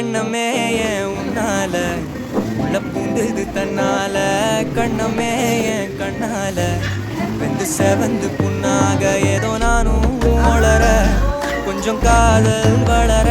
எண்ணமே ஏன் உன்னால உள்ள பூந்தது தன்னால கண்ணமே ஏன் கண்ணால வெந்து செவந்து புண்ணாக ஏதோ நானும் வளர கொஞ்சம் காதல் வளர